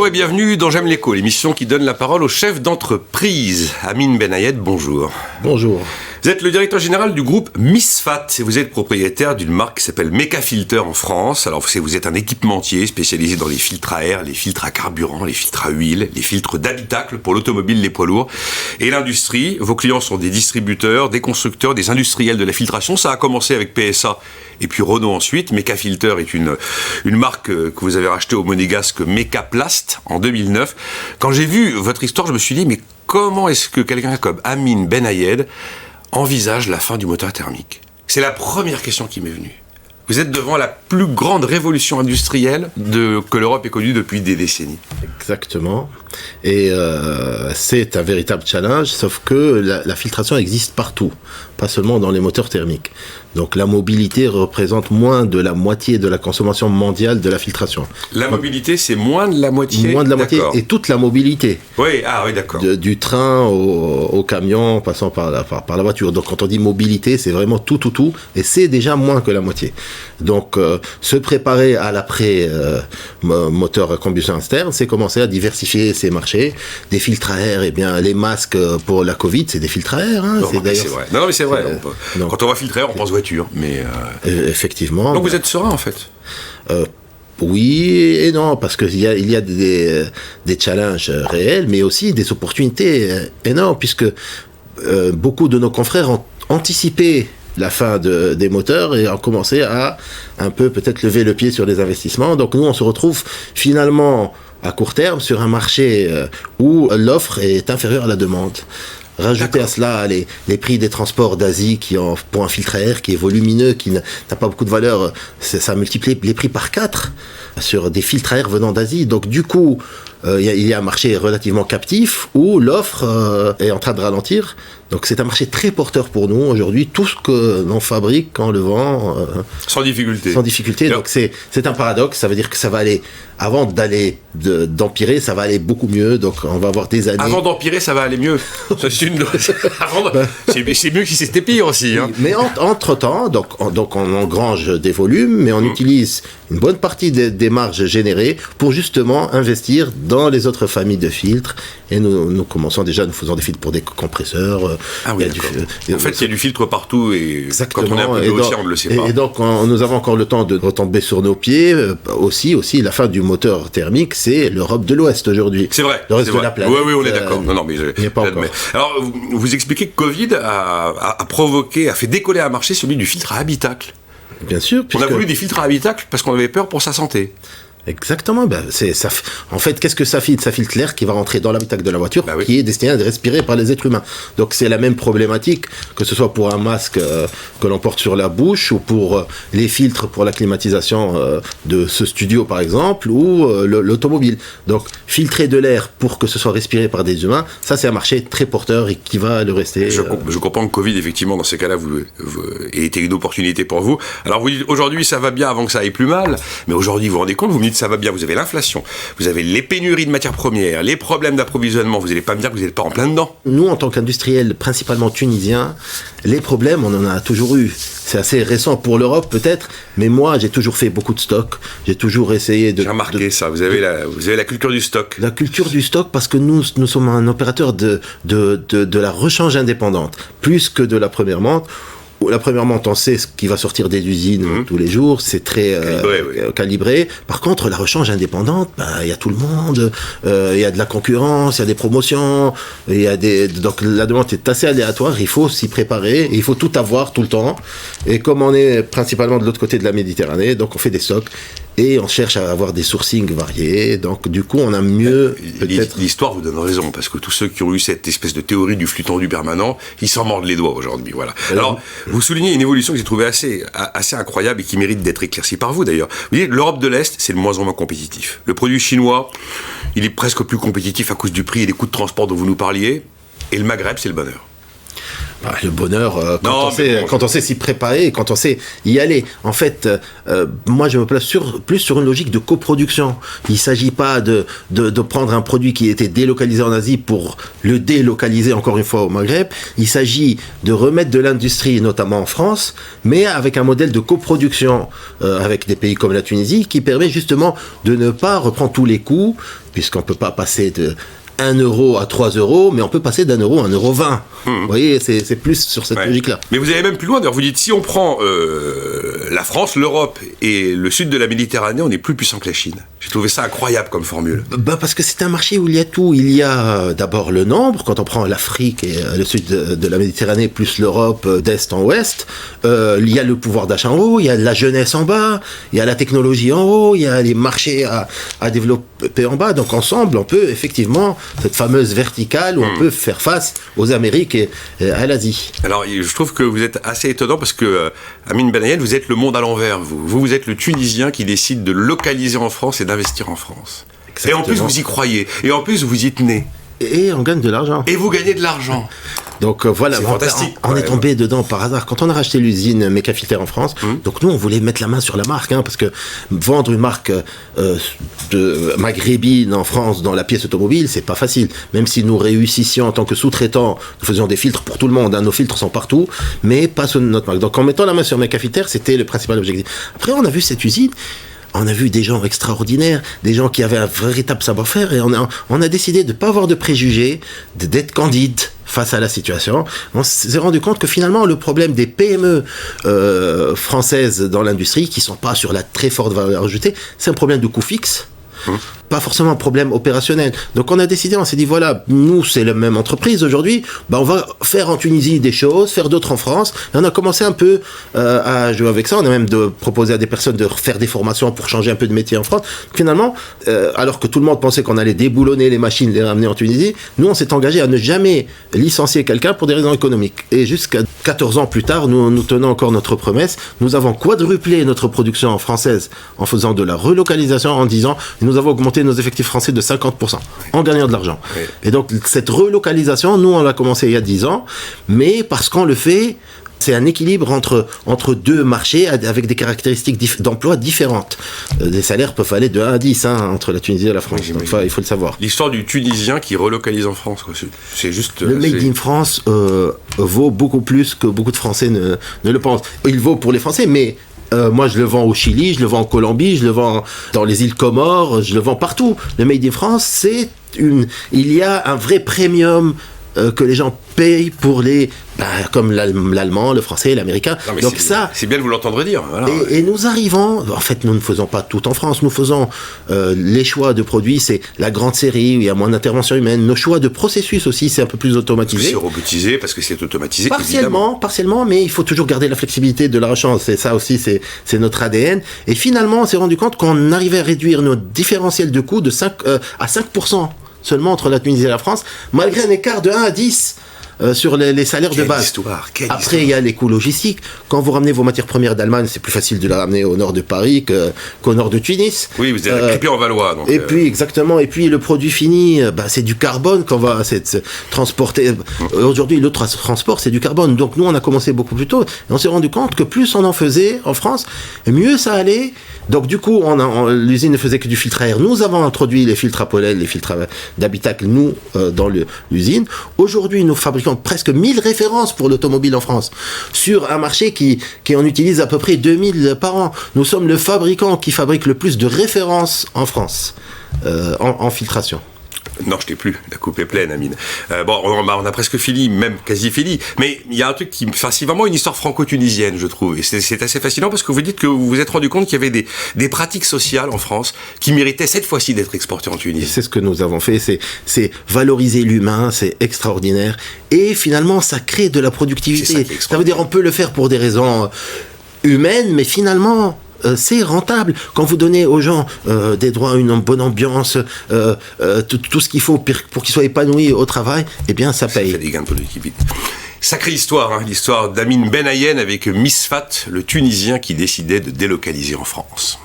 Bonjour et bienvenue dans J'aime l'écho, l'émission qui donne la parole aux chefs d'entreprise. Amine Benayed, bonjour. Bonjour. Vous êtes le directeur général du groupe Misfat et vous êtes propriétaire d'une marque qui s'appelle Mecafilter en France. Alors vous êtes un équipementier spécialisé dans les filtres à air, les filtres à carburant, les filtres à huile, les filtres d'habitacle pour l'automobile, les poids lourds et l'industrie. Vos clients sont des distributeurs, des constructeurs, des industriels de la filtration. Ça a commencé avec PSA et puis Renault ensuite. Mecafilter est une marque que vous avez rachetée au monégasque Mecaplast en 2009. Quand j'ai vu votre histoire, je me suis dit, mais comment est-ce que quelqu'un comme Amine Benayed envisage la fin du moteur thermique? C'est la première question qui m'est venue. Vous êtes devant la plus grande révolution industrielle que l'Europe ait connue depuis des décennies. Exactement. Et c'est un véritable challenge, sauf que la filtration existe partout, pas seulement dans les moteurs thermiques. Donc la mobilité représente moins de la moitié de la consommation mondiale de la filtration. La mobilité, c'est moins de la moitié? Moins de la moitié, et toute la mobilité. Oui, d'accord. Du train au camion, en passant par la voiture. Donc quand on dit mobilité, c'est vraiment tout, et c'est déjà moins que la moitié. Donc se préparer à l'après moteur à combustion interne, c'est commencer à diversifier ses marchés. Des filtres à air, les masques pour la Covid, c'est des filtres à air. Non, c'est vrai. Non, mais c'est vrai. Quand on voit filtre à air, on pense voiture. Mais effectivement. Donc vous êtes serein en fait? Oui et non, parce qu'il y a des challenges réels, mais aussi des opportunités énormes, puisque beaucoup de nos confrères ont anticipé la fin des moteurs et ont commencé à un peu peut-être lever le pied sur les investissements. Donc nous, on se retrouve finalement à court terme sur un marché où l'offre est inférieure à la demande. Rajouter à cela les prix des transports d'Asie pour un filtre à air qui est volumineux, qui n'a pas beaucoup de valeur, ça multiplie les prix par 4 sur des filtres à air venant d'Asie. Donc du coup, il y a un marché relativement captif où l'offre est en train de ralentir. Donc c'est un marché très porteur pour nous aujourd'hui. Tout ce que l'on fabrique, on le vend sans difficulté. Sans difficulté. Donc c'est un paradoxe. Ça veut dire que ça va aller, avant d'empirer, ça va aller beaucoup mieux. Donc on va avoir des années. Avant d'empirer, ça va aller mieux. C'est mieux que si c'était pire aussi. Hein. Mais entre-temps, donc on engrange des volumes, mais on utilise une bonne partie des marges générées pour justement investir dans les autres familles de filtres. Et nous commençons déjà, nous faisons des filtres pour des compresseurs. En fait, il y a du filtre partout et exactement. Quand on est un peu aussi, on ne le sait pas. Et donc, nous avons encore le temps de retomber sur nos pieds. Aussi, la fin du moteur thermique, c'est l'Europe de l'Ouest aujourd'hui. C'est vrai. Le reste de la planète. Oui, on est d'accord. Non, mais j'admets. Alors, vous expliquez que Covid a fait décoller un marché, celui du filtre à habitacle. Bien sûr. On a voulu des filtres à habitacle parce qu'on avait peur pour sa santé. Exactement. En fait, qu'est-ce que ça filtre? Ça filtre l'air qui va rentrer dans l'habitacle de la voiture, qui est destiné à être respiré par les êtres humains. Donc c'est la même problématique, que ce soit pour un masque que l'on porte sur la bouche, ou pour les filtres pour la climatisation de ce studio par exemple, ou l'automobile. Donc filtrer de l'air pour que ce soit respiré par des humains, ça c'est un marché très porteur et qui va le rester. Je comprends que Covid, effectivement, dans ces cas-là, ait été une opportunité pour vous. Alors vous dites, aujourd'hui ça va bien avant que ça aille plus mal, mais aujourd'hui vous vous rendez compte, vous me dites ça va bien, vous avez l'inflation, vous avez les pénuries de matières premières, les problèmes d'approvisionnement, vous n'allez pas me dire que vous n'êtes pas en plein dedans. Nous, en tant qu'industriels, principalement tunisiens, les problèmes, on en a toujours eu. C'est assez récent pour l'Europe peut-être, mais moi j'ai toujours fait beaucoup de stock, j'ai toujours essayé de... J'ai remarqué ça, vous avez la culture du stock. La culture du stock, parce que nous sommes un opérateur de la rechange indépendante, plus que de la première vente. La première monte, on sait ce qui va sortir des usines tous les jours, c'est très calibré. Par contre, la rechange indépendante, il y a tout le monde, il y a de la concurrence, il y a des promotions, donc la demande est assez aléatoire, il faut s'y préparer, il faut tout avoir tout le temps. Et comme on est principalement de l'autre côté de la Méditerranée, donc on fait des stocks. Et on cherche à avoir des sourcings variés, donc du coup on a mieux peut-être... L'histoire vous donne raison, parce que tous ceux qui ont eu cette espèce de théorie du flux tendu permanent, ils s'en mordent les doigts aujourd'hui, voilà. Alors, vous soulignez une évolution que j'ai trouvée assez incroyable et qui mérite d'être éclaircie par vous d'ailleurs. Vous dites, l'Europe de l'Est, c'est de moins en moins compétitif. Le produit chinois, il est presque plus compétitif à cause du prix et des coûts de transport dont vous nous parliez, et le Maghreb, c'est le bonheur. Le bonheur, Non, quand on sait s'y préparer, quand on sait y aller. En fait, moi je me place plus sur une logique de coproduction. Il ne s'agit pas de prendre un produit qui était délocalisé en Asie pour le délocaliser encore une fois au Maghreb. Il s'agit de remettre de l'industrie, notamment en France, mais avec un modèle de coproduction avec des pays comme la Tunisie, qui permet justement de ne pas reprendre tous les coûts, puisqu'on ne peut pas passer de 1 euro à 3 euros, mais on peut passer d'1 euro à 1,20 euro. Vous voyez, c'est plus sur cette logique-là. Mais vous allez même plus loin, d'ailleurs, vous dites, si on prend la France, l'Europe et le sud de la Méditerranée, on est plus puissant que la Chine. J'ai trouvé ça incroyable comme formule. Parce que c'est un marché où il y a tout. Il y a d'abord le nombre, quand on prend l'Afrique et le sud de la Méditerranée, plus l'Europe d'est en ouest, il y a le pouvoir d'achat en haut, il y a la jeunesse en bas, il y a la technologie en haut, il y a les marchés à développer en bas. Donc ensemble, on peut effectivement, cette fameuse verticale où on peut faire face aux Amériques et à l'Asie. Alors, je trouve que vous êtes assez étonnant parce que, Amine Benayen, vous êtes le monde à l'envers. Vous êtes le Tunisien qui décide de localiser en France et d'investir en France. Exactement. Et en plus, vous y croyez. Et en plus, vous y tenez. Et on gagne de l'argent. Et vous gagnez de l'argent. Donc voilà, c'est fantastique. On est tombé dedans par hasard. Quand on a racheté l'usine Mecafilter en France, donc nous on voulait mettre la main sur la marque, parce que vendre une marque de maghrébine en France dans la pièce automobile, c'est pas facile. Même si nous réussissions en tant que sous-traitants, nous faisions des filtres pour tout le monde, nos filtres sont partout, mais pas sur notre marque. Donc en mettant la main sur Mecafilter, c'était le principal objectif. Après on a vu cette usine. On a vu des gens extraordinaires, des gens qui avaient un véritable savoir-faire, et on a décidé de ne pas avoir de préjugés, d'être candide face à la situation. On s'est rendu compte que finalement, le problème des PME françaises dans l'industrie, qui ne sont pas sur la très forte valeur ajoutée, c'est un problème de coût fixe. Pas forcément un problème opérationnel. Donc on a décidé, on s'est dit voilà, nous c'est la même entreprise aujourd'hui, on va faire en Tunisie des choses, faire d'autres en France. Et on a commencé un peu à jouer avec ça. On a même proposé à des personnes de faire des formations pour changer un peu de métier en France. Finalement, alors que tout le monde pensait qu'on allait déboulonner les machines, les ramener en Tunisie, nous on s'est engagé à ne jamais licencier quelqu'un pour des raisons économiques. Et jusqu'à 14 ans plus tard, nous tenons encore notre promesse. Nous avons quadruplé notre production française en faisant de la relocalisation en 10 ans. Nous avons augmenté nos effectifs français de 50% en gagnant de l'argent. Oui. Et donc cette relocalisation, nous on l'a commencé il y a 10 ans, mais parce qu'on le fait, c'est un équilibre entre deux marchés avec des caractéristiques d'emploi différentes. Les salaires peuvent aller de 1 à 10 entre la Tunisie et la France. Donc, il faut le savoir. L'histoire du Tunisien qui relocalise en France, quoi. C'est juste... Le Made in France vaut beaucoup plus que beaucoup de Français ne le pensent. Il vaut pour les Français, mais... moi je le vends au Chili, je le vends en Colombie, je le vends dans les îles Comores, je le vends partout. Le Made in France, il y a un vrai premium que les gens payent pour comme l'allemand, le français, l'américain. Non, donc c'est bien de vous l'entendre dire. Voilà. Et nous arrivons, en fait nous ne faisons pas tout en France, nous faisons les choix de produits, c'est la grande série où il y a moins d'intervention humaine, nos choix de processus aussi, c'est un peu plus automatisé. C'est robotisé parce que c'est automatisé. Partiellement, mais il faut toujours garder la flexibilité de la rechange, c'est ça aussi, c'est notre ADN. Et finalement on s'est rendu compte qu'on arrivait à réduire nos différentiels de coûts de 5 à 5% seulement entre la Tunisie et la France, malgré un écart de 1 à 10 sur les salaires de base. Après, il y a les coûts logistiques. Quand vous ramenez vos matières premières d'Allemagne, c'est plus facile de les ramener au nord de Paris qu'au nord de Tunis. Oui, vous êtes récupéré en Valois. Donc, puis, exactement. Et puis, le produit fini, c'est du carbone qu'on va transporter. Aujourd'hui, le transport, c'est du carbone. Donc, nous, on a commencé beaucoup plus tôt. Et on s'est rendu compte que plus on en faisait en France, mieux ça allait. Donc, du coup, l'usine ne faisait que du filtre à air. Nous avons introduit les filtres à pollen, les filtres d'habitacle, nous, dans l'usine. Aujourd'hui, nous fabriquons presque 1000 références pour l'automobile en France, sur un marché qui en utilise à peu près 2000 par an. Nous sommes le fabricant qui fabrique le plus de références en France, en filtration. Non, je t'ai plus. La coupe est pleine, Amine. On a presque fini, même quasi fini. Mais il y a un truc c'est vraiment une histoire franco-tunisienne, je trouve. Et c'est assez fascinant parce que vous dites que vous vous êtes rendu compte qu'il y avait des pratiques sociales en France qui méritaient cette fois-ci d'être exportées en Tunisie. C'est ce que nous avons fait. C'est valoriser l'humain, c'est extraordinaire. Et finalement, ça crée de la productivité. Ça veut dire on peut le faire pour des raisons humaines, mais finalement... c'est rentable. Quand vous donnez aux gens des droits, une bonne ambiance, tout ce qu'il faut pour qu'ils soient épanouis au travail, eh bien ça paye. Ça fait des gains de productivité. Sacrée histoire, l'histoire d'Amine Benayen avec Misfat, le Tunisien qui décidait de délocaliser en France.